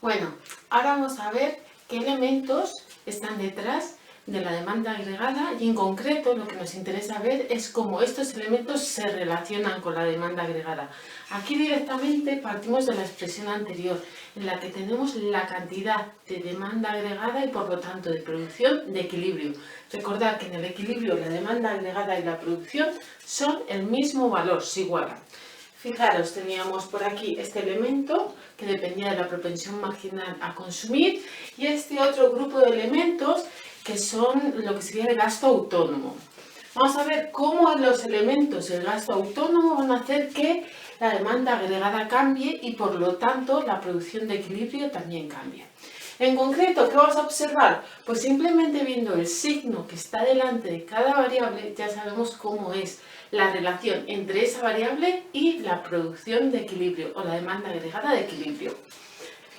Bueno, ahora vamos a ver qué elementos están detrás de la demanda agregada y en concreto lo que nos interesa ver es cómo estos elementos se relacionan con la demanda agregada. Aquí directamente partimos de la expresión anterior en la que tenemos la cantidad de demanda agregada y por lo tanto de producción de equilibrio. Recordad que en el equilibrio la demanda agregada y la producción son el mismo valor, se igualan. Fijaros, teníamos por aquí este elemento que dependía de la propensión marginal a consumir y este otro grupo de elementos que son lo que sería el gasto autónomo. Vamos a ver cómo los elementos del gasto autónomo van a hacer que la demanda agregada cambie y por lo tanto la producción de equilibrio también cambie. En concreto, ¿qué vamos a observar? Pues simplemente viendo el signo que está delante de cada variable ya sabemos cómo es la relación entre esa variable y la producción de equilibrio o la demanda agregada de equilibrio.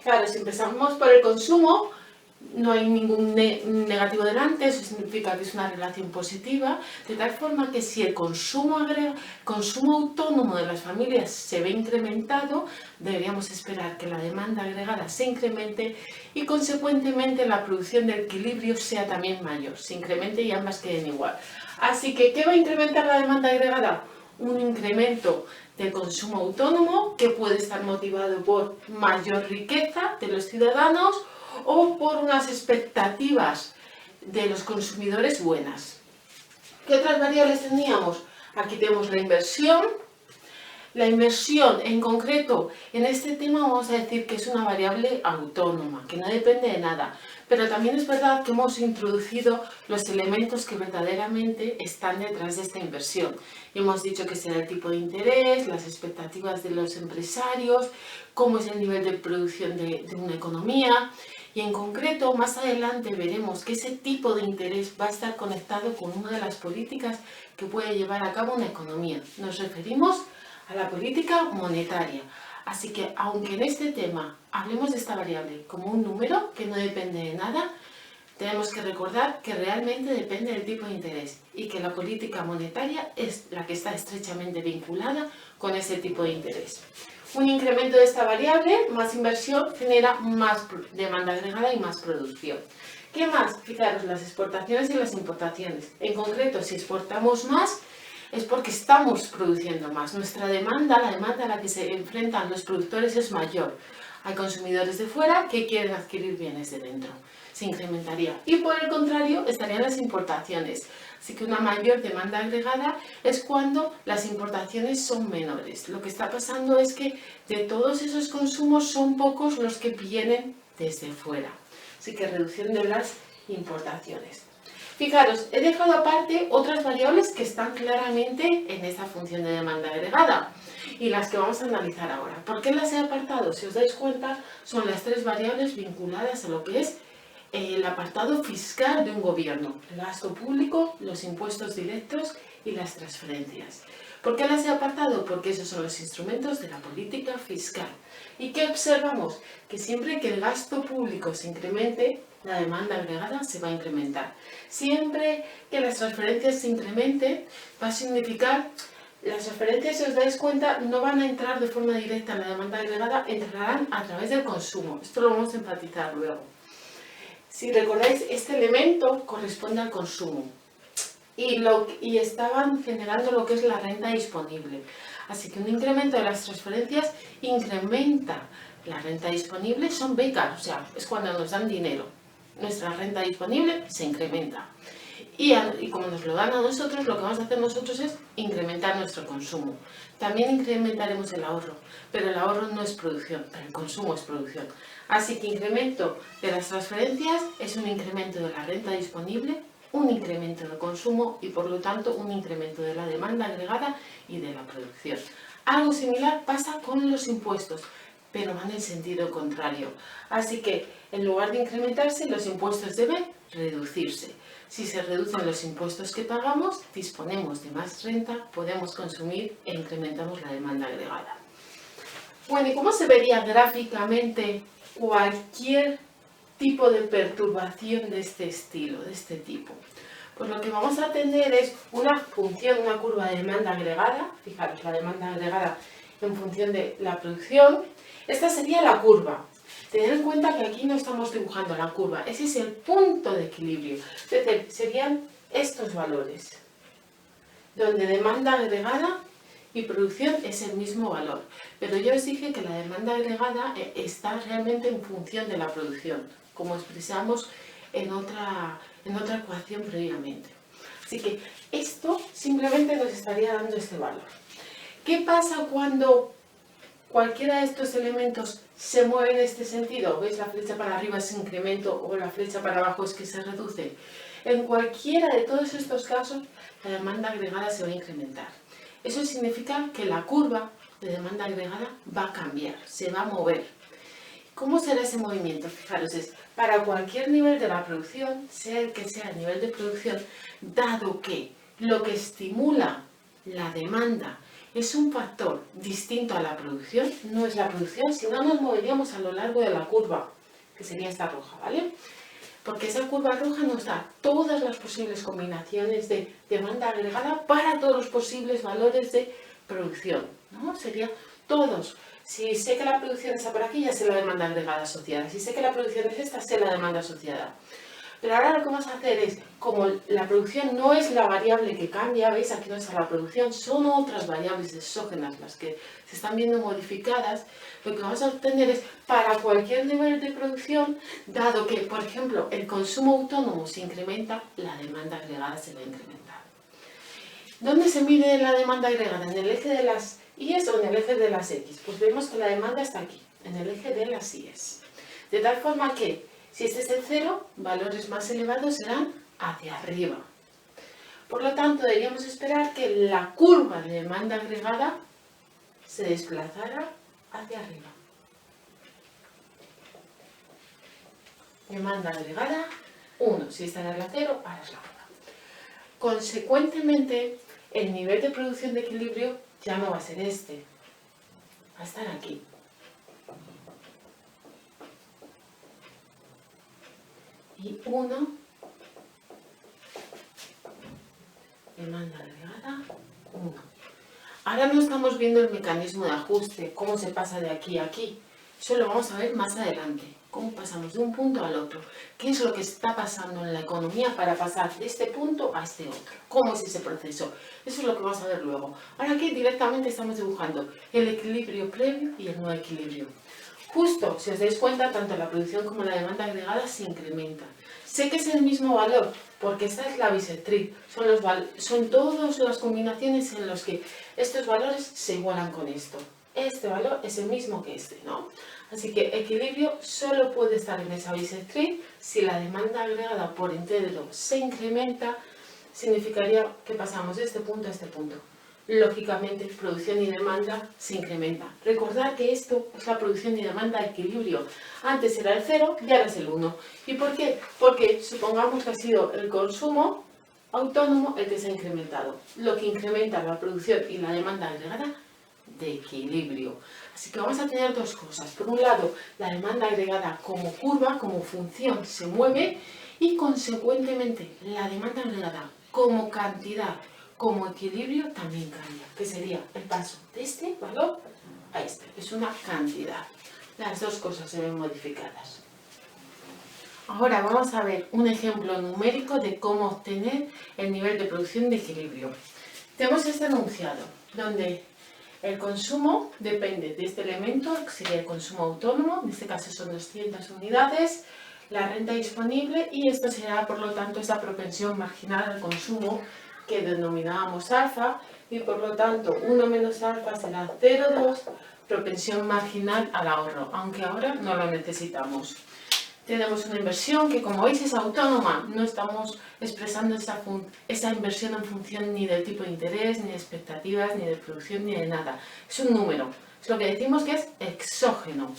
Claro, si empezamos por el consumo, no hay ningún negativo delante, eso significa que es una relación positiva, de tal forma que si el consumo autónomo de las familias se ve incrementado, deberíamos esperar que la demanda agregada se incremente y consecuentemente la producción de equilibrio sea también mayor, se incremente y ambas queden igual. Así que, ¿qué va a incrementar la demanda agregada? Un incremento del consumo autónomo que puede estar motivado por mayor riqueza de los ciudadanos o por unas expectativas de los consumidores buenas. ¿Qué otras variables teníamos? Aquí tenemos la inversión. La inversión, en concreto, en este tema vamos a decir que es una variable autónoma, que no depende de nada. Pero también es verdad que hemos introducido los elementos que verdaderamente están detrás de esta inversión. Y hemos dicho que será el tipo de interés, las expectativas de los empresarios, cómo es el nivel de producción de una economía. Y en concreto, más adelante veremos que ese tipo de interés va a estar conectado con una de las políticas que puede llevar a cabo una economía. Nos referimos a la política monetaria. Así que, aunque en este tema hablemos de esta variable como un número que no depende de nada, tenemos que recordar que realmente depende del tipo de interés y que la política monetaria es la que está estrechamente vinculada con ese tipo de interés. Un incremento de esta variable, más inversión, genera más demanda agregada y más producción. ¿Qué más? Fijaros, las exportaciones y las importaciones. En concreto, si exportamos más, es porque estamos produciendo más. Nuestra demanda, la demanda a la que se enfrentan los productores es mayor. Hay consumidores de fuera que quieren adquirir bienes de dentro. Se incrementaría. Y por el contrario, estarían las importaciones. Así que una mayor demanda agregada es cuando las importaciones son menores. Lo que está pasando es que de todos esos consumos son pocos los que vienen desde fuera. Así que reducción de las importaciones. Fijaros, he dejado aparte otras variables que están claramente en esta función de demanda agregada y las que vamos a analizar ahora. ¿Por qué las he apartado? Si os dais cuenta, son las tres variables vinculadas a lo que es el apartado fiscal de un gobierno: el gasto público, los impuestos directos y las transferencias. ¿Por qué las he apartado? Porque esos son los instrumentos de la política fiscal. ¿Y qué observamos? Que siempre que el gasto público se incremente, la demanda agregada se va a incrementar. Siempre que las transferencias se incrementen, va a significar, las transferencias, si os dais cuenta, no van a entrar de forma directa en la demanda agregada, entrarán a través del consumo. Esto lo vamos a enfatizar luego. Si recordáis, este elemento corresponde al consumo y estaban generando lo que es la renta disponible. Así que un incremento de las transferencias incrementa la renta disponible, son becas, o sea, es cuando nos dan dinero. Nuestra renta disponible se incrementa. Y como nos lo dan a nosotros, lo que vamos a hacer nosotros es incrementar nuestro consumo. También incrementaremos el ahorro, pero el ahorro no es producción, pero el consumo es producción. Así que incremento de las transferencias es un incremento de la renta disponible, un incremento del consumo y por lo tanto un incremento de la demanda agregada y de la producción. Algo similar pasa con los impuestos, pero van en el sentido contrario. Así que en lugar de incrementarse, los impuestos deben reducirse. Si se reducen los impuestos que pagamos, disponemos de más renta, podemos consumir e incrementamos la demanda agregada. Bueno, ¿y cómo se vería gráficamente cualquier tipo de perturbación de este estilo, de este tipo? Pues lo que vamos a tener es una función, una curva de demanda agregada. Fijaros, la demanda agregada en función de la producción. Esta sería la curva. Tened en cuenta que aquí no estamos dibujando la curva, ese es el punto de equilibrio. Es decir, serían estos valores, donde demanda agregada y producción es el mismo valor. Pero yo os dije que la demanda agregada está realmente en función de la producción, como expresamos en otra ecuación previamente. Así que esto simplemente nos estaría dando este valor. ¿Qué pasa cuando cualquiera de estos elementos se mueve en este sentido? ¿Veis? La flecha para arriba es incremento o la flecha para abajo es que se reduce. En cualquiera de todos estos casos, la demanda agregada se va a incrementar. Eso significa que la curva de demanda agregada va a cambiar, se va a mover. ¿Cómo será ese movimiento? Fijaros, es para cualquier nivel de la producción, sea el que sea el nivel de producción, dado que lo que estimula la demanda es un factor distinto a la producción, no es la producción, si no nos moveríamos a lo largo de la curva, que sería esta roja, ¿vale? Porque esa curva roja nos da todas las posibles combinaciones de demanda agregada para todos los posibles valores de producción, ¿no? Sería todos. Si sé que la producción está por aquí, ya sé la demanda agregada asociada. Si sé que la producción es esta, sé la demanda asociada. Pero ahora lo que vamos a hacer es, como la producción no es la variable que cambia, ¿veis? Aquí no está la producción, son otras variables exógenas las que se están viendo modificadas. Lo que vamos a obtener es, para cualquier nivel de producción, dado que, por ejemplo, el consumo autónomo se incrementa, la demanda agregada se va a incrementar. ¿Dónde se mide la demanda agregada? ¿En el eje de las Y's o en el eje de las X? Pues vemos que la demanda está aquí, en el eje de las Y's. De tal forma que, si este es el 0, valores más elevados serán hacia arriba. Por lo tanto, deberíamos esperar que la curva de demanda agregada se desplazara hacia arriba. Demanda agregada, 1. Si esta era la 0, ahora es la 1. Consecuentemente, el nivel de producción de equilibrio ya no va a ser este. Va a estar aquí. Y 1, demanda agregada, 1. Ahora no estamos viendo el mecanismo de ajuste, cómo se pasa de aquí a aquí. Eso lo vamos a ver más adelante. Cómo pasamos de un punto al otro. ¿Qué es lo que está pasando en la economía para pasar de este punto a este otro? ¿Cómo es ese proceso? Eso es lo que vamos a ver luego. Ahora aquí directamente estamos dibujando el equilibrio previo y el no equilibrio. Justo, si os dais cuenta, tanto la producción como la demanda agregada se incrementan. Sé que es el mismo valor, porque esta es la bisectriz. Son todas las combinaciones en las que estos valores se igualan con esto. Este valor es el mismo que este, ¿no? Así que equilibrio solo puede estar en esa bisectriz si la demanda agregada por entero se incrementa, significaría que pasamos de este punto a este punto. Lógicamente, producción y demanda se incrementan. Recordad que esto es la producción y demanda a equilibrio. Antes era el 0 y ahora es el 1. ¿Y por qué? Porque supongamos que ha sido el consumo autónomo el que se ha incrementado. Lo que incrementa la producción y la demanda agregada de equilibrio. Así que vamos a tener dos cosas. Por un lado, la demanda agregada como curva, como función, se mueve y consecuentemente la demanda agregada como cantidad, como equilibrio, también cambia, que sería el paso de este valor a este. Es una cantidad. Las dos cosas se ven modificadas. Ahora vamos a ver un ejemplo numérico de cómo obtener el nivel de producción de equilibrio. Tenemos este enunciado, donde el consumo depende de este elemento, que sería el consumo autónomo, en este caso son 200 unidades, la renta disponible y esto será, por lo tanto, esa propensión marginal al consumo que denominábamos alfa y, por lo tanto, 1 menos alfa será 0,2, propensión marginal al ahorro, aunque ahora no lo necesitamos. Tenemos una inversión que, como veis, es autónoma. No estamos expresando esa inversión en función ni del tipo de interés, ni de expectativas, ni de producción, ni de nada. Es un número. Es lo que decimos que es exógeno.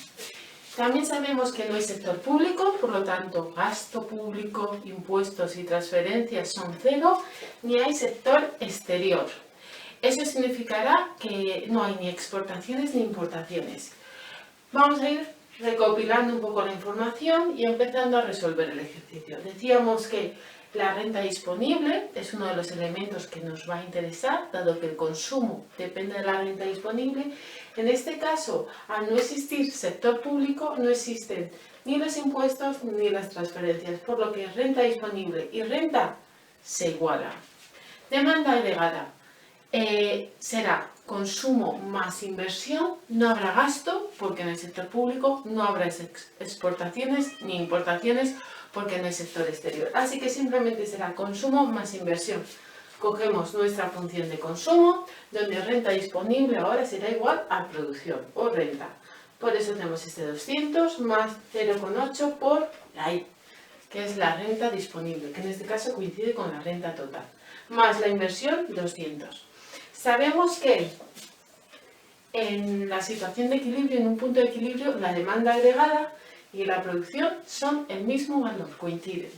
También sabemos que no hay sector público, por lo tanto, gasto público, impuestos y transferencias son 0, ni hay sector exterior. Eso significará que no hay ni exportaciones ni importaciones. Vamos a ir recopilando un poco la información y empezando a resolver el ejercicio. Decíamos que La renta disponible es uno de los elementos que nos va a interesar, dado que el consumo depende de la renta disponible. En este caso, al no existir sector público, no existen ni los impuestos ni las transferencias, por lo que renta disponible y renta se igualan. Demanda agregada será consumo más inversión, no habrá gasto porque en el sector público no habrá exportaciones ni importaciones porque no hay sector exterior. Así que simplemente será consumo más inversión. Cogemos nuestra función de consumo, donde renta disponible ahora será igual a producción o renta. Por eso tenemos este 200 más 0,8 por la I, que es la renta disponible, que en este caso coincide con la renta total, más la inversión 200. Sabemos que en la situación de equilibrio, en un punto de equilibrio, la demanda agregada y la producción son el mismo valor, coinciden.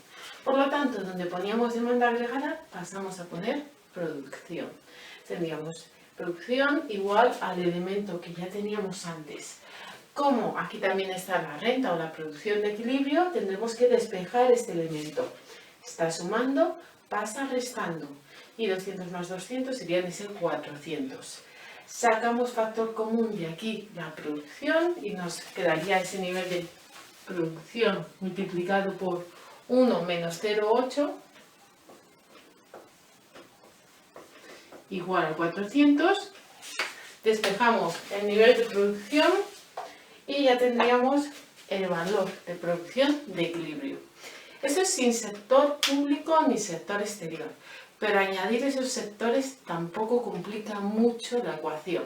Por lo tanto, donde poníamos demanda agregada, pasamos a poner producción. Tendríamos producción igual al elemento que ya teníamos antes. Como aquí también está la renta o la producción de equilibrio, tendremos que despejar este elemento. Está sumando, pasa restando. Y 200 más 200 serían ese 400. Sacamos factor común de aquí la producción y nos quedaría ese nivel de producción multiplicado por 1 menos 0,8 igual a 400. Despejamos el nivel de producción y ya tendríamos el valor de producción de equilibrio. Eso es sin sector público ni sector exterior, pero añadir esos sectores tampoco complica mucho la ecuación.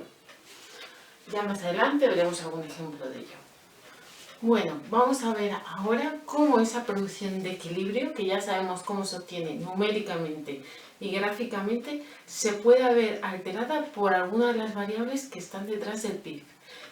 Ya más adelante veremos algún ejemplo de ello. Bueno, vamos a ver ahora cómo esa producción de equilibrio, que ya sabemos cómo se obtiene numéricamente y gráficamente, se puede ver alterada por alguna de las variables que están detrás del PIB.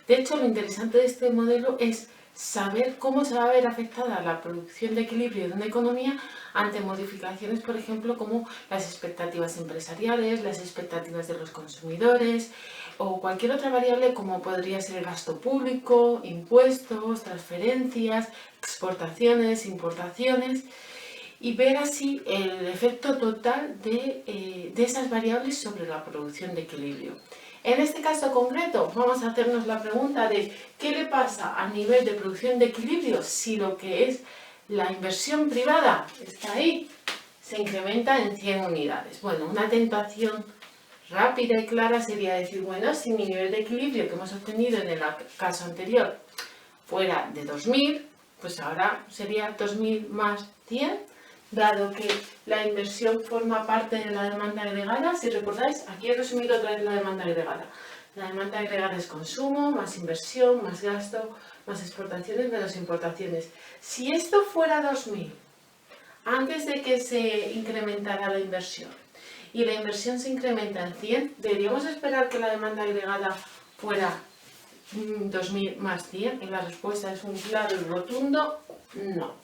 De hecho, lo interesante de este modelo es saber cómo se va a ver afectada la producción de equilibrio de una economía ante modificaciones, por ejemplo, como las expectativas empresariales, las expectativas de los consumidores o cualquier otra variable como podría ser el gasto público, impuestos, transferencias, exportaciones, importaciones, y ver así el efecto total de esas variables sobre la producción de equilibrio. En este caso concreto vamos a hacernos la pregunta de ¿qué le pasa a nivel de producción de equilibrio si lo que es la inversión privada está ahí? Se incrementa en 100 unidades. Bueno, una tentación rápida y clara sería decir, bueno, si mi nivel de equilibrio que hemos obtenido en el caso anterior fuera de 2000, pues ahora sería 2000 más 100, dado que la inversión forma parte de la demanda agregada. Si recordáis, aquí he resumido otra vez la demanda agregada. La demanda agregada es consumo, más inversión, más gasto, más exportaciones, menos importaciones. Si esto fuera 2000, antes de que se incrementara la inversión, y la inversión se incrementa en 100, ¿deberíamos esperar que la demanda agregada fuera 2000 más 100? Y la respuesta es un claro y rotundo no,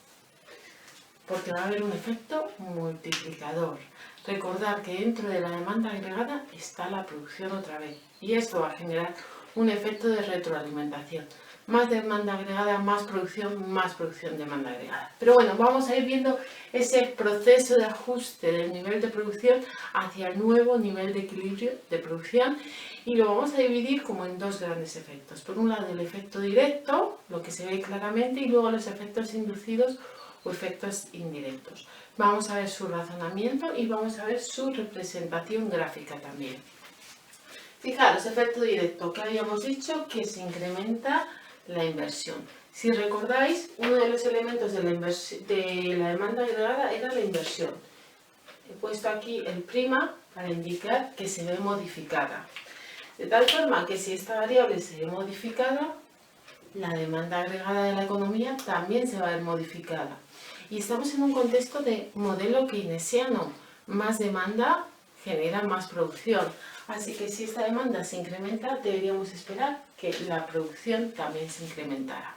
porque va a haber un efecto multiplicador. Recordad que dentro de la demanda agregada está la producción otra vez, y esto va a generar un efecto de retroalimentación. Más demanda agregada, más producción, demanda agregada. Pero bueno, vamos a ir viendo ese proceso de ajuste del nivel de producción hacia el nuevo nivel de equilibrio de producción, y lo vamos a dividir como en dos grandes efectos. Por un lado el efecto directo, lo que se ve claramente, y luego los efectos inducidos o efectos indirectos. Vamos a ver su razonamiento y vamos a ver su representación gráfica también. Fijaros, efecto directo, que habíamos dicho que se incrementa la inversión. Si recordáis, uno de los elementos de la demanda agregada era la inversión. He puesto aquí el prima para indicar que se ve modificada. De tal forma que si esta variable se ve modificada, la demanda agregada de la economía también se va a ver modificada. Y estamos en un contexto de modelo keynesiano. Más demanda genera más producción. Así que si esta demanda se incrementa, deberíamos esperar que la producción también se incrementara.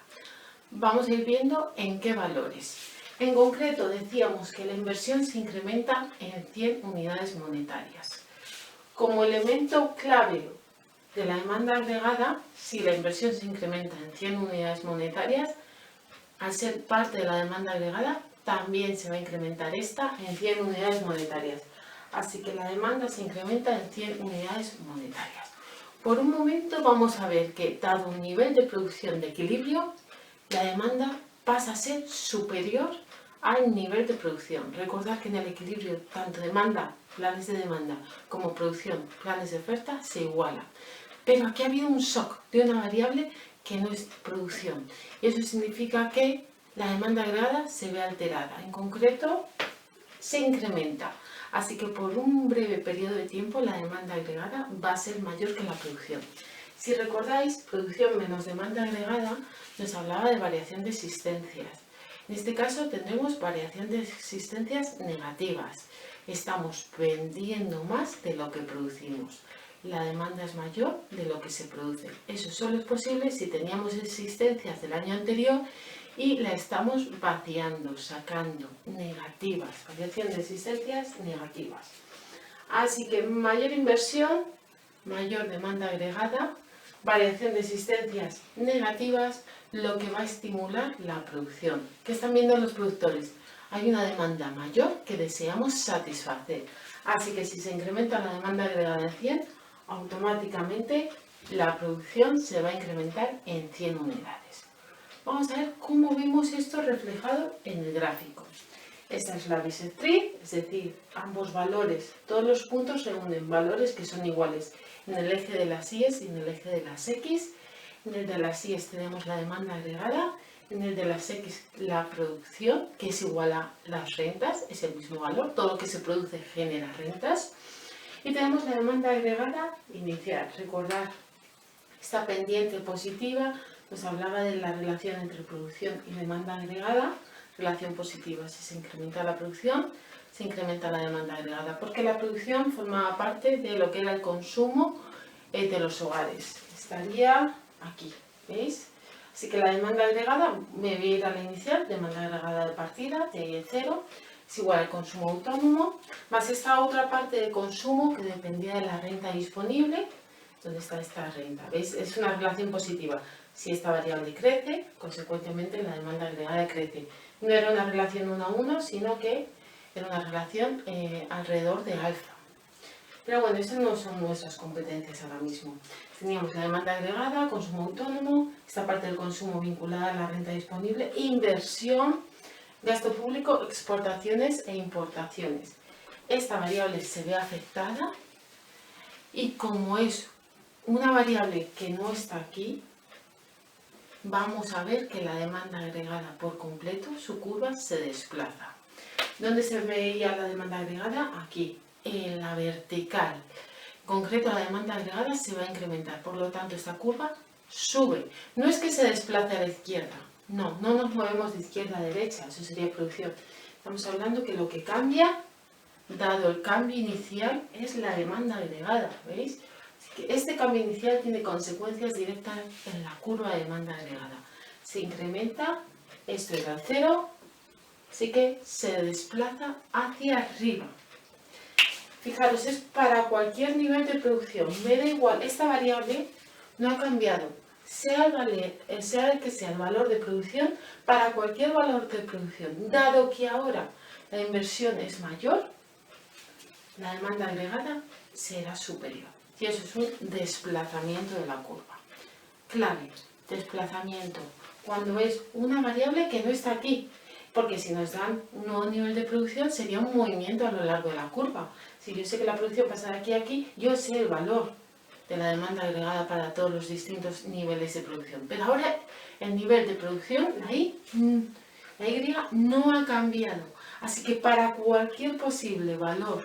Vamos a ir viendo en qué valores. En concreto, decíamos que la inversión se incrementa en 100 unidades monetarias. Como elemento clave de la demanda agregada, si la inversión se incrementa en 100 unidades monetarias, al ser parte de la demanda agregada, también se va a incrementar esta en 100 unidades monetarias. Así que la demanda se incrementa en 100 unidades monetarias. Por un momento vamos a ver que, dado un nivel de producción de equilibrio, la demanda pasa a ser superior al nivel de producción. Recordad que en el equilibrio tanto demanda, planes de demanda, como producción, planes de oferta, se igualan. Pero aquí ha habido un shock de una variable que no es producción. Y eso significa que la demanda agregada se ve alterada. En concreto, se incrementa. Así que por un breve periodo de tiempo la demanda agregada va a ser mayor que la producción. Si recordáis, producción menos demanda agregada nos hablaba de variación de existencias. En este caso tendremos variación de existencias negativas. Estamos vendiendo más de lo que producimos. La demanda es mayor de lo que se produce. Eso solo es posible si teníamos existencias del año anterior y la estamos vaciando, sacando, negativas, variación de existencias negativas. Así que mayor inversión, mayor demanda agregada, variación de existencias negativas, lo que va a estimular la producción. ¿Qué están viendo los productores? Hay una demanda mayor que deseamos satisfacer. Así que si se incrementa la demanda agregada en 100, automáticamente la producción se va a incrementar en 100 unidades. Vamos a ver cómo vemos esto reflejado en el gráfico. Esta es la bisectriz, es decir, ambos valores, todos los puntos se unen, valores que son iguales en el eje de las Y y en el eje de las X. En el de las Y tenemos la demanda agregada, en el de las X la producción, que es igual a las rentas, es el mismo valor, todo lo que se produce genera rentas. Y tenemos la demanda agregada inicial. Recordad, esta pendiente positiva nos hablaba de la relación entre producción y demanda agregada, relación positiva. Si se incrementa la producción, se incrementa la demanda agregada, porque la producción formaba parte de lo que era el consumo de los hogares. Estaría aquí, ¿veis? Así que la demanda agregada, me voy a ir a la inicial, demanda agregada de partida, de 0, es igual al consumo autónomo, más esta otra parte de consumo que dependía de la renta disponible. ¿Dónde está esta renta? ¿Veis? Es una relación positiva. Si esta variable crece, consecuentemente la demanda agregada crece. No era una relación 1 a 1, sino que era una relación alrededor de alfa. Pero bueno, esas no son nuestras competencias ahora mismo. Teníamos la demanda agregada, consumo autónomo, esta parte del consumo vinculada a la renta disponible, inversión, gasto público, exportaciones e importaciones. Esta variable se ve afectada y como es una variable que no está aquí, vamos a ver que la demanda agregada por completo, su curva se desplaza. ¿Dónde se veía la demanda agregada? Aquí, en la vertical. En concreto, la demanda agregada se va a incrementar, por lo tanto esta curva sube. No es que se desplace a la izquierda, no nos movemos de izquierda a derecha, eso sería producción. Estamos hablando que lo que cambia, dado el cambio inicial, es la demanda agregada, ¿veis? Así que este cambio inicial tiene consecuencias directas en la curva de demanda agregada. Se incrementa, esto es al 0, así que se desplaza hacia arriba. Fijaros, es para cualquier nivel de producción, me da igual, esta variable no ha cambiado, sea el que sea el valor de producción, para cualquier valor de producción, dado que ahora la inversión es mayor, la demanda agregada será superior. Y eso es un desplazamiento de la curva. Clave, desplazamiento, cuando es una variable que no está aquí, porque si nos dan un nuevo nivel de producción sería un movimiento a lo largo de la curva. Si yo sé que la producción pasa de aquí a aquí, yo sé el valor de la demanda agregada para todos los distintos niveles de producción. Pero ahora el nivel de producción, la Y no ha cambiado. Así que para cualquier posible valor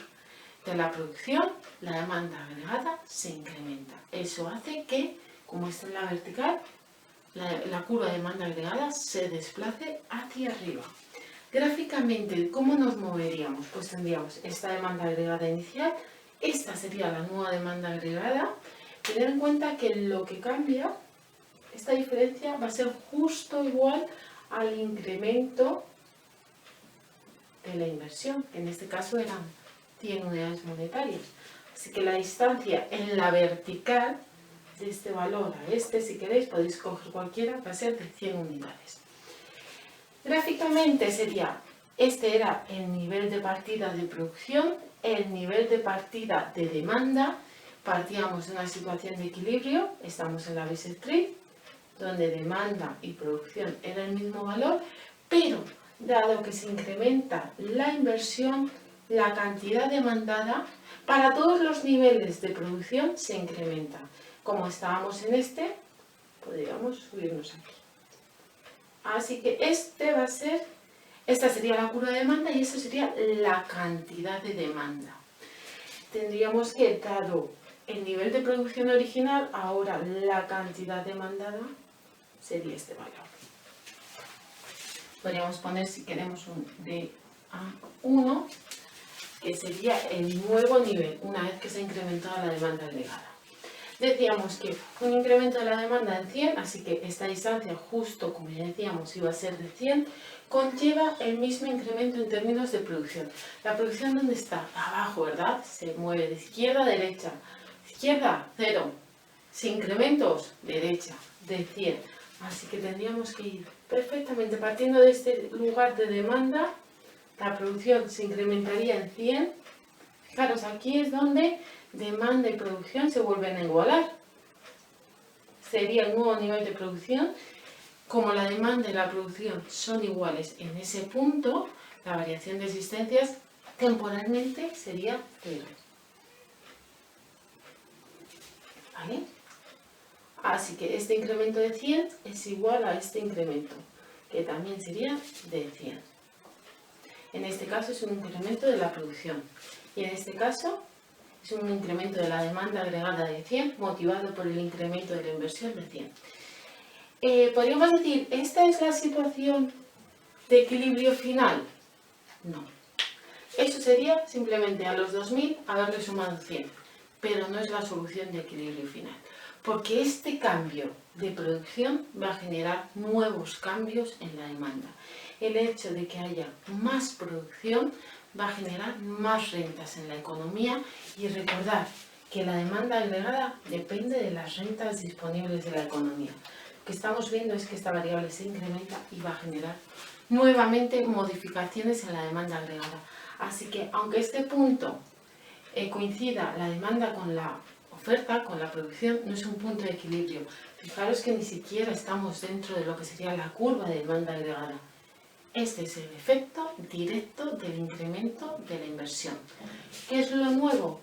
de la producción, la demanda agregada se incrementa. Eso hace que, como está en la vertical, la curva de demanda agregada se desplace hacia arriba. Gráficamente, ¿cómo nos moveríamos? Pues tendríamos esta demanda agregada inicial, esta sería la nueva demanda agregada. Tener en cuenta que lo que cambia, esta diferencia va a ser justo igual al incremento de la inversión, que en este caso eran 100 unidades monetarias. Así que la distancia en la vertical de este valor a este, si queréis, podéis coger cualquiera, va a ser de 100 unidades. Gráficamente sería Este era el nivel de partida de producción, el nivel de partida de demanda. Partíamos de una situación de equilibrio, estamos en la bisectriz, donde demanda y producción era el mismo valor, pero dado que se incrementa la inversión, la cantidad demandada para todos los niveles de producción se incrementa. Como estábamos en este, podríamos subirnos aquí. Así que esta sería la curva de demanda y esta sería la cantidad de demanda. Tendríamos que, dado el nivel de producción original, ahora la cantidad demandada sería este valor. Podríamos poner, si queremos, un DA1, que sería el nuevo nivel, una vez que se ha incrementado la demanda agregada. Decíamos que un incremento de la demanda en 100, así que esta distancia, justo como ya decíamos, iba a ser de 100, conlleva el mismo incremento en términos de producción. ¿La producción dónde está? Abajo, ¿verdad? Se mueve de izquierda a derecha. Izquierda, 0. Sin incrementos, derecha, de 100. Así que tendríamos que ir perfectamente partiendo de este lugar de demanda. La producción se incrementaría en 100. Fijaros, aquí es donde demanda y producción se vuelven a igualar. Sería el nuevo nivel de producción. Como la demanda y la producción son iguales en ese punto, la variación de existencias temporalmente sería 0. ¿Vale? Así que este incremento de 100 es igual a este incremento, que también sería de 100. En este caso es un incremento de la producción. Y en este caso es un incremento de la demanda agregada de 100, motivado por el incremento de la inversión de 100. ¿Podríamos decir, esta es la situación de equilibrio final? No. Eso sería simplemente a los 2000 haberle sumado 100, pero no es la solución de equilibrio final, porque este cambio de producción va a generar nuevos cambios en la demanda. El hecho de que haya más producción va a generar más rentas en la economía y recordar que la demanda agregada depende de las rentas disponibles de la economía. Lo que estamos viendo es que esta variable se incrementa y va a generar nuevamente modificaciones en la demanda agregada. Así que aunque este punto coincida la demanda con la oferta, con la producción, no es un punto de equilibrio. Fijaros que ni siquiera estamos dentro de lo que sería la curva de demanda agregada. Este es el efecto directo del incremento de la inversión. ¿Qué es lo nuevo?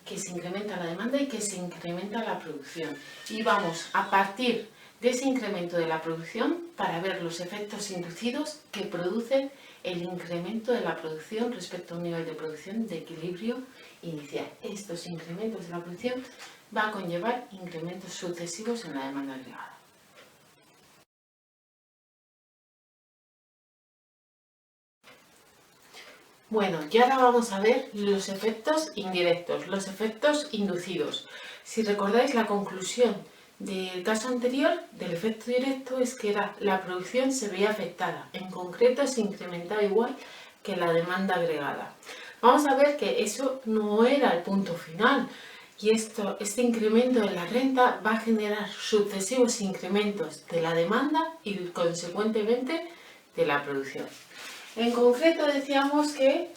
Que se incrementa la demanda y que se incrementa la producción. Y vamos a partir de ese incremento de la producción para ver los efectos inducidos que producen el incremento de la producción respecto a un nivel de producción de equilibrio inicial. Estos incrementos de la producción van a conllevar incrementos sucesivos en la demanda agregada. Bueno, y ahora vamos a ver los efectos indirectos, los efectos inducidos. Si recordáis, la conclusión del caso anterior, del efecto directo, es que la producción se veía afectada. En concreto, se incrementaba igual que la demanda agregada. Vamos a ver que eso no era el punto final. Y este incremento de la renta va a generar sucesivos incrementos de la demanda y, consecuentemente, de la producción. En concreto decíamos que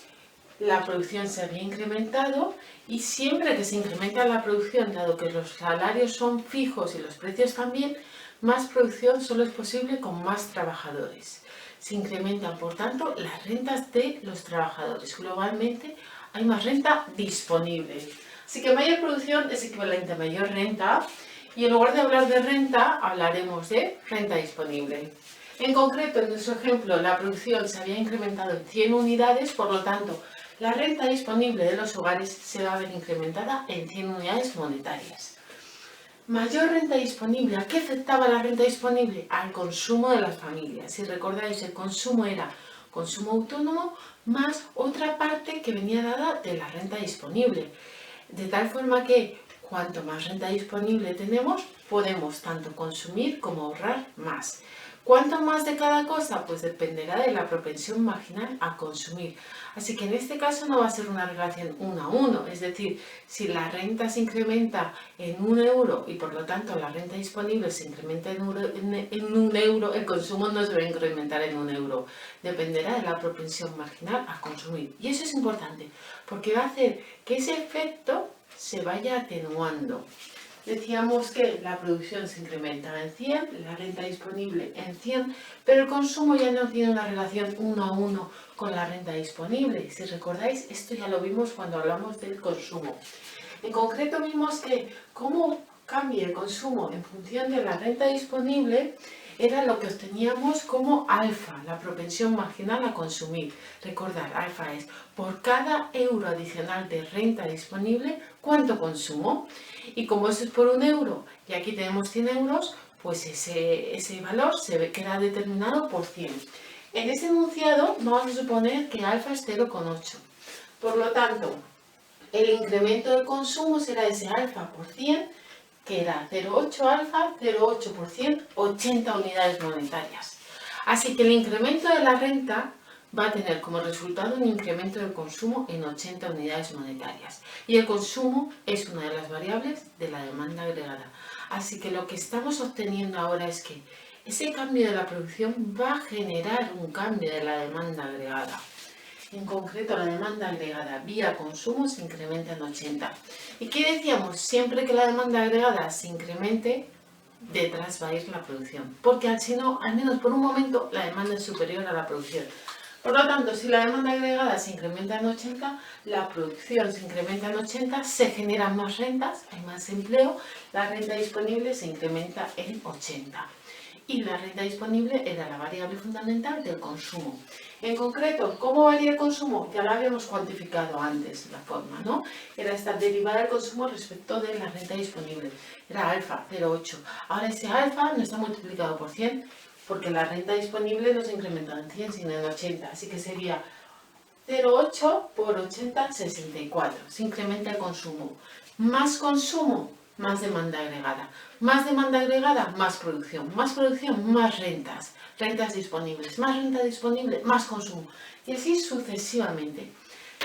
la producción se había incrementado y siempre que se incrementa la producción, dado que los salarios son fijos y los precios también, más producción solo es posible con más trabajadores. Se incrementan, por tanto, las rentas de los trabajadores. Globalmente hay más renta disponible. Así que mayor producción es equivalente a mayor renta y en lugar de hablar de renta, hablaremos de renta disponible. En concreto, en nuestro ejemplo, la producción se había incrementado en 100 unidades, por lo tanto, la renta disponible de los hogares se va a ver incrementada en 100 unidades monetarias. Mayor renta disponible. ¿A qué afectaba la renta disponible? Al consumo de las familias. Si recordáis, el consumo era consumo autónomo más otra parte que venía dada de la renta disponible. De tal forma que Cuanto más renta disponible tenemos, podemos tanto consumir como ahorrar más. ¿Cuánto más de cada cosa? Pues dependerá de la propensión marginal a consumir. Así que en este caso no va a ser una relación 1 a 1, es decir, si la renta se incrementa en 1 euro y por lo tanto la renta disponible se incrementa en 1 euro, el consumo no se va a incrementar en 1 euro. Dependerá de la propensión marginal a consumir. Y eso es importante porque va a hacer que ese efecto se vaya atenuando. Decíamos que la producción se incrementaba en 100, la renta disponible en 100, pero el consumo ya no tiene una relación 1 a 1 con la renta disponible. Si recordáis, esto ya lo vimos cuando hablamos del consumo. En concreto vimos que cómo cambia el consumo en función de la renta disponible era lo que obteníamos como alfa, la propensión marginal a consumir. Recordar, alfa es por cada euro adicional de renta disponible, ¿cuánto consumo? Y como eso es por 1 euro y aquí tenemos 100 euros, pues ese valor queda determinado por 100. En este enunciado vamos a suponer que alfa es 0,8. Por lo tanto, el incremento del consumo será ese alfa por 100, que era 0,8 alfa, 0,8 por 100, 80 unidades monetarias. Así que el incremento de la renta va a tener como resultado un incremento del consumo en 80 unidades monetarias. Y el consumo es una de las variables de la demanda agregada. Así que lo que estamos obteniendo ahora es que ese cambio de la producción va a generar un cambio de la demanda agregada. En concreto, la demanda agregada vía consumo se incrementa en 80. ¿Y qué decíamos? Siempre que la demanda agregada se incremente, detrás va a ir la producción. Porque si no, al menos por un momento, la demanda es superior a la producción. Por lo tanto, si la demanda agregada se incrementa en 80, la producción se incrementa en 80, se generan más rentas, hay más empleo, la renta disponible se incrementa en 80. Y la renta disponible era la variable fundamental del consumo. En concreto, ¿cómo varía el consumo? Ya lo habíamos cuantificado antes, la forma, ¿no? Era esta derivada del consumo respecto de la renta disponible. Era alfa, 0,8. Ahora ese alfa no está multiplicado por 100, porque la renta disponible no se incrementa en 100, sino en 80. Así que sería 0,8 por 80, 64. Se incrementa el consumo. Más consumo, más demanda agregada. Más demanda agregada, más producción. Más producción, más rentas. Rentas disponibles. Más renta disponible, más consumo. Y así sucesivamente.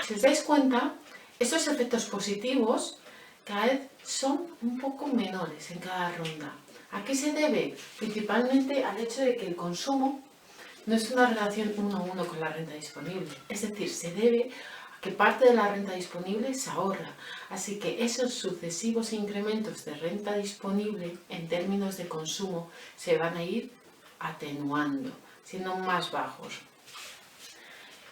Si os dais cuenta, estos efectos positivos cada vez son un poco menores en cada ronda. ¿A qué se debe? Principalmente al hecho de que el consumo no es una relación 1 a 1 con la renta disponible. Es decir, se debe a que parte de la renta disponible se ahorra. Así que esos sucesivos incrementos de renta disponible en términos de consumo se van a ir atenuando, siendo más bajos.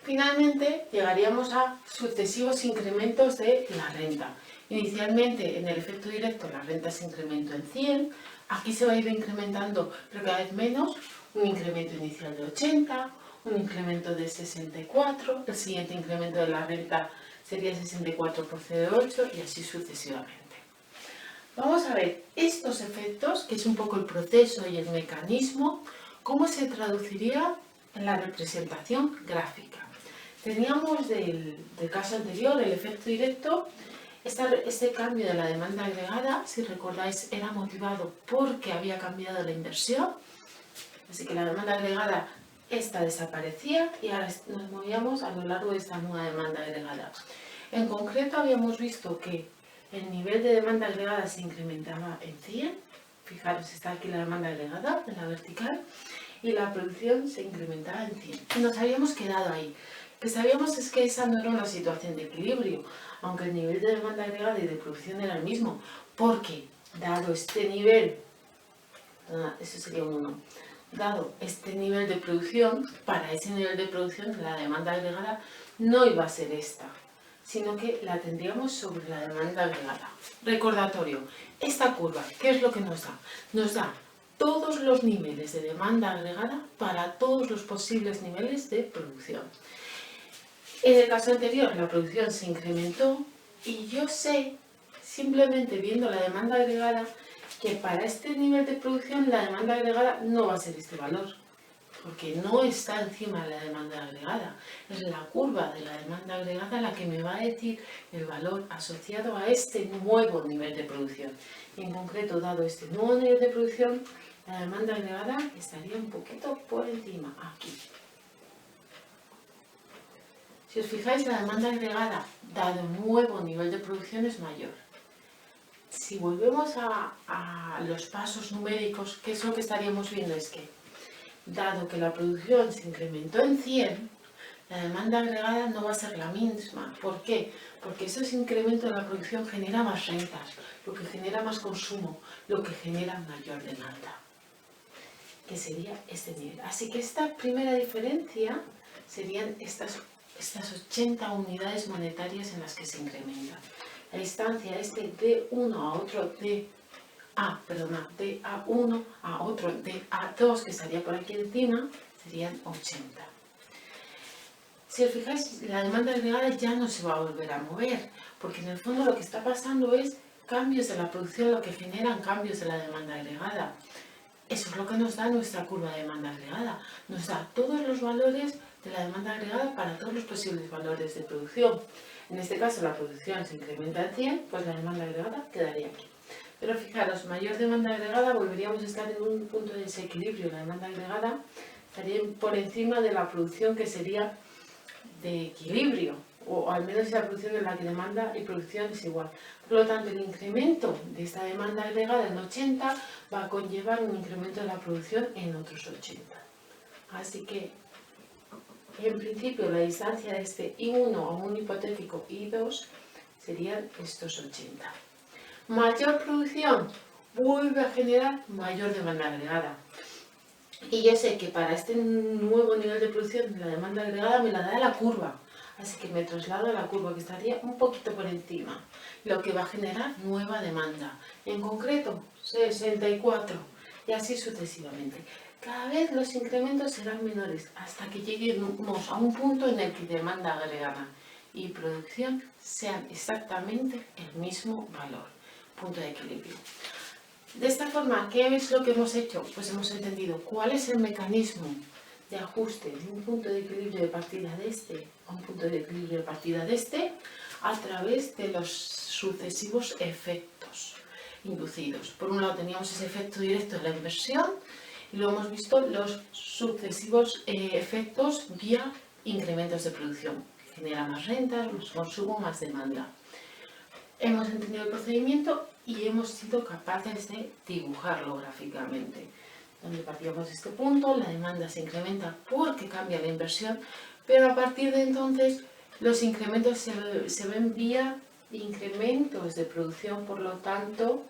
Finalmente, llegaríamos a sucesivos incrementos de la renta. Inicialmente, en el efecto directo, la renta se incrementó en 100, aquí se va a ir incrementando, pero cada vez menos, un incremento inicial de 80, un incremento de 64, el siguiente incremento de la renta sería 64 por 0,8 y así sucesivamente. Vamos a ver estos efectos, que es un poco el proceso y el mecanismo, cómo se traduciría en la representación gráfica. Teníamos del caso anterior, el efecto directo. Este cambio de la demanda agregada, si recordáis, era motivado porque había cambiado la inversión. Así que la demanda agregada, esta desaparecía y ahora nos movíamos a lo largo de esta nueva demanda agregada. En concreto, habíamos visto que el nivel de demanda agregada se incrementaba en 100. Fijaros, está aquí la demanda agregada en la vertical y la producción se incrementaba en 100. Y nos habíamos quedado ahí. Lo que sabíamos es que esa no era una situación de equilibrio, aunque el nivel de demanda agregada y de producción era el mismo, porque dado este nivel, eso sería un 1, dado este nivel de producción, para ese nivel de producción la demanda agregada no iba a ser esta, sino que la tendríamos sobre la demanda agregada. Recordatorio, esta curva, ¿qué es lo que nos da? Nos da todos los niveles de demanda agregada para todos los posibles niveles de producción. En el caso anterior, la producción se incrementó y yo sé, simplemente viendo la demanda agregada, que para este nivel de producción la demanda agregada no va a ser este valor. porque no está encima de la demanda agregada. Es la curva de la demanda agregada la que me va a decir el valor asociado a este nuevo nivel de producción. Y en concreto, dado este nuevo nivel de producción, la demanda agregada estaría un poquito por encima, aquí. Si os fijáis, la demanda agregada, dado un nuevo nivel de producción, es mayor. Si volvemos a los pasos numéricos, ¿qué es lo que estaríamos viendo? Es que, dado que la producción se incrementó en 100, la demanda agregada no va a ser la misma. ¿Por qué? Porque esos incrementos de la producción generan más rentas, lo que genera más consumo, lo que genera mayor demanda, que sería este nivel. Así que esta primera diferencia serían estas 80 unidades monetarias en las que se incrementa. La distancia de uno a otro de A1 a otro de A2, que estaría por aquí encima, serían 80. Si os fijáis, la demanda agregada ya no se va a volver a mover, porque en el fondo lo que está pasando es cambios de la producción, lo que generan cambios de la demanda agregada. Eso es lo que nos da nuestra curva de demanda agregada. Nos da todos los valores de la demanda agregada para todos los posibles valores de producción. En este caso, la producción se incrementa en 100, pues la demanda agregada quedaría aquí. Pero fijaros, mayor demanda agregada, volveríamos a estar en un punto de desequilibrio. La demanda agregada estaría por encima de la producción, que sería de equilibrio, o al menos la producción en la que demanda y producción es igual. Por lo tanto, el incremento de esta demanda agregada en 80 va a conllevar un incremento de la producción en otros 80. Así que, en principio, la distancia de este I1 a un hipotético I2 serían estos 80. Mayor producción vuelve a generar mayor demanda agregada. Y yo sé que para este nuevo nivel de producción, la demanda agregada me la da la curva. Así que me traslado a la curva, que estaría un poquito por encima, lo que va a generar nueva demanda. En concreto, 64, y así sucesivamente. Cada vez los incrementos serán menores, hasta que lleguemos a un punto en el que demanda agregada y producción sean exactamente el mismo valor. Punto de equilibrio. De esta forma, ¿qué es lo que hemos hecho? Pues hemos entendido cuál es el mecanismo de ajuste de un punto de equilibrio de partida de este a un punto de equilibrio de partida de este, a través de los sucesivos efectos inducidos. Por un lado teníamos ese efecto directo de la inversión, y luego hemos visto los sucesivos efectos vía incrementos de producción, que genera más rentas, más consumo, más demanda. Hemos entendido el procedimiento y hemos sido capaces de dibujarlo gráficamente. Donde partíamos de este punto, la demanda se incrementa porque cambia la inversión, pero a partir de entonces los incrementos se ven vía incrementos de producción. Por lo tanto,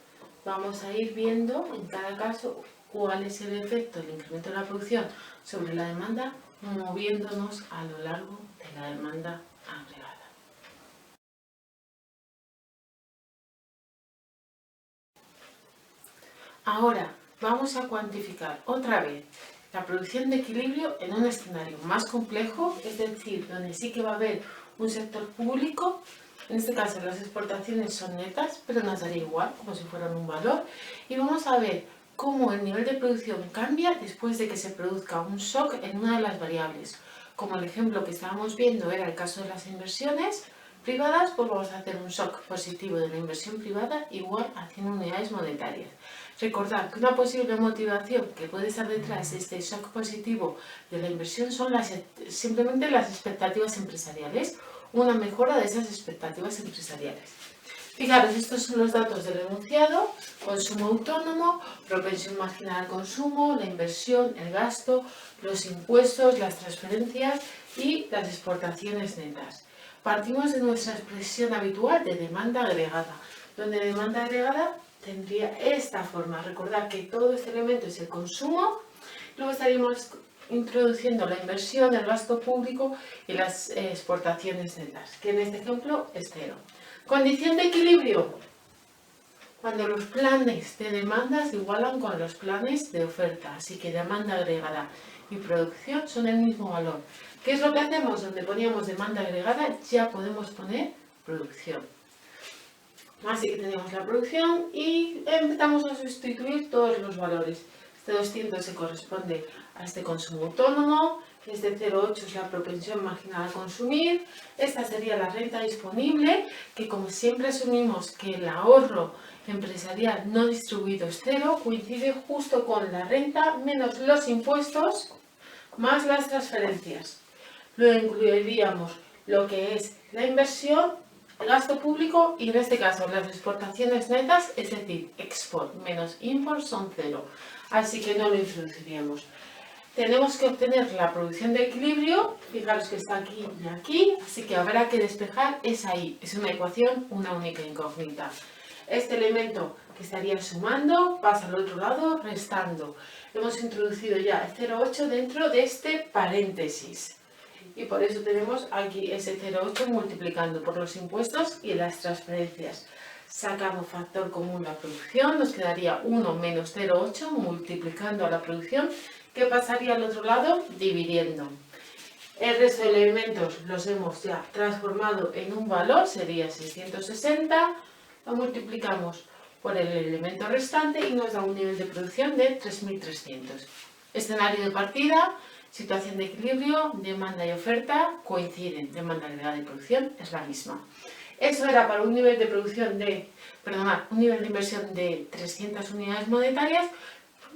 vamos a ir viendo en cada caso cuál es el efecto del incremento de la producción sobre la demanda, moviéndonos a lo largo de la demanda agregada. Ahora vamos a cuantificar otra vez la producción de equilibrio en un escenario más complejo, es decir, donde sí que va a haber un sector público. En este caso las exportaciones son netas, pero nos daría igual, como si fueran un valor. Y vamos a ver cómo el nivel de producción cambia después de que se produzca un shock en una de las variables. Como el ejemplo que estábamos viendo era el caso de las inversiones privadas, pues vamos a hacer un shock positivo de la inversión privada igual a 100 unidades monetarias. Recordad que una posible motivación que puede estar detrás de este shock positivo de la inversión son simplemente las expectativas empresariales, una mejora de esas expectativas empresariales. Fijaros, estos son los datos del enunciado: consumo autónomo, propensión marginal al consumo, la inversión, el gasto, los impuestos, las transferencias y las exportaciones netas. Partimos de nuestra expresión habitual de demanda agregada, donde demanda agregada tendría esta forma. Recordad que todo este elemento es el consumo, luego estaríamos introduciendo la inversión, el gasto público y las exportaciones netas, que en este ejemplo es 0. Condición de equilibrio: cuando los planes de demanda se igualan con los planes de oferta, así que demanda agregada y producción son el mismo valor. ¿Qué es lo que hacemos? Donde poníamos demanda agregada ya podemos poner producción. Así que tenemos la producción y empezamos a sustituir todos los valores. Este 200 se corresponde a este consumo autónomo, este 0,8 es la propensión marginal a consumir, esta sería la renta disponible, que como siempre asumimos que el ahorro empresarial no distribuido es cero, coincide justo con la renta menos los impuestos más las transferencias. Luego incluiríamos lo que es la inversión, el gasto público y en este caso las exportaciones netas, es decir, export menos import son cero, así que no lo introduciríamos. Tenemos que obtener la producción de equilibrio, fijaros que está aquí y aquí, así que habrá que despejar, es ahí, es una ecuación, una única incógnita. Este elemento que estaría sumando pasa al otro lado restando. Hemos introducido ya el 0,8 dentro de este paréntesis. Y por eso tenemos aquí ese 0,8 multiplicando por los impuestos y las transferencias. Sacamos factor común la producción, nos quedaría 1 menos 0,8 multiplicando a la producción, que pasaría al otro lado dividiendo. El resto de elementos los hemos ya transformado en un valor, sería 660, lo multiplicamos por el elemento restante y nos da un nivel de producción de 3300. Escenario de partida, situación de equilibrio, demanda y oferta coinciden, demanda agregada y producción es la misma. Eso era para un nivel de producción de, un nivel de inversión de 300 unidades monetarias.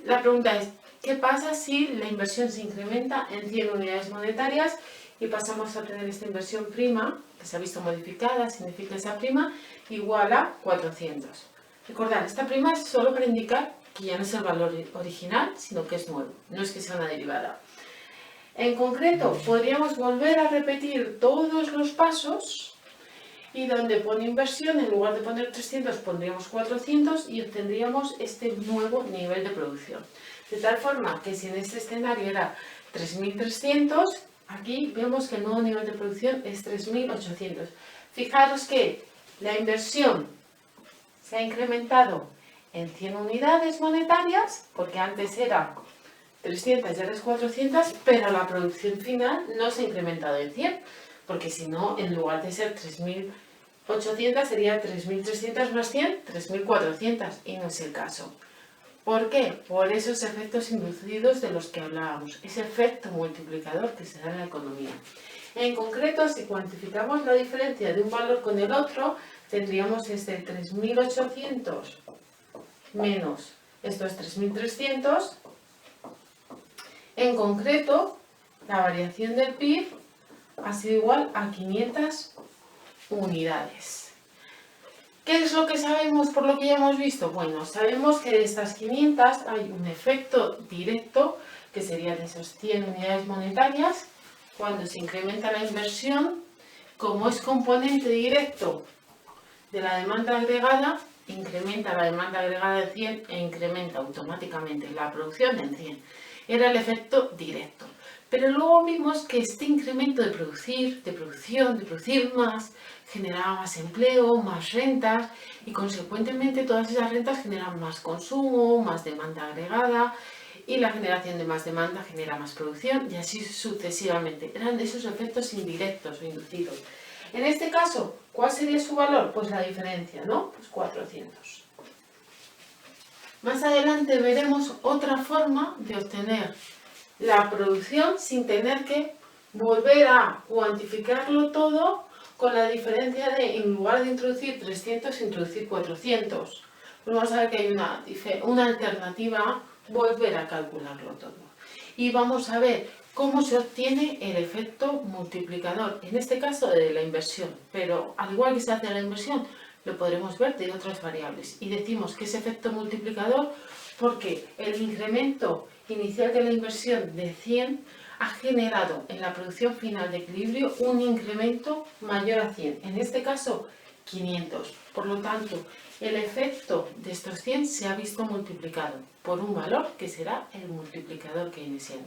La pregunta es, ¿qué pasa si la inversión se incrementa en 100 unidades monetarias y pasamos a tener esta inversión prima, que se ha visto modificada, significa esa prima, igual a 400? Recordad, esta prima es solo para indicar que ya no es el valor original, sino que es nuevo, no es que sea una derivada. En concreto, podríamos volver a repetir todos los pasos y donde pone inversión, en lugar de poner 300, pondríamos 400 y obtendríamos este nuevo nivel de producción. De tal forma que si en este escenario era 3300, aquí vemos que el nuevo nivel de producción es 3800. Fijaros que la inversión se ha incrementado en 100 unidades monetarias, porque antes era 300 y ahora es 400, pero la producción final no se ha incrementado en 100, porque si no, en lugar de ser 3800 sería 3300 más 100, 3400, y no es el caso. ¿Por qué? Por esos efectos inducidos de los que hablábamos, ese efecto multiplicador que se da en la economía. En concreto, si cuantificamos la diferencia de un valor con el otro, tendríamos este 3800 menos estos 3300. En concreto, la variación del PIB ha sido igual a 500 unidades. ¿Qué es lo que sabemos por lo que ya hemos visto? Bueno, sabemos que de estas 500 hay un efecto directo, que sería de esas 100 unidades monetarias, cuando se incrementa la inversión, como es componente directo de la demanda agregada, incrementa la demanda agregada de 100 e incrementa automáticamente la producción en 100. Era el efecto directo. Pero luego vimos que este incremento de producir más, generaba más empleo, más rentas y consecuentemente todas esas rentas generan más consumo, más demanda agregada y la generación de más demanda genera más producción y así sucesivamente. Eran esos efectos indirectos o inducidos. En este caso, ¿cuál sería su valor? Pues la diferencia, ¿no? Pues 400. Más adelante veremos otra forma de obtener la producción sin tener que volver a cuantificarlo todo con la diferencia de, en lugar de introducir 300, introducir 400. Pues vamos a ver que hay una alternativa, volver a calcularlo todo. Y vamos a ver cómo se obtiene el efecto multiplicador, en este caso de la inversión, pero al igual que se hace la inversión, lo podremos ver de otras variables. Y decimos que es efecto multiplicador porque el incremento inicial de la inversión de 100 ha generado en la producción final de equilibrio un incremento mayor a 100, en este caso 500. Por lo tanto, el efecto de estos 100 se ha visto multiplicado por un valor que será el multiplicador keynesiano.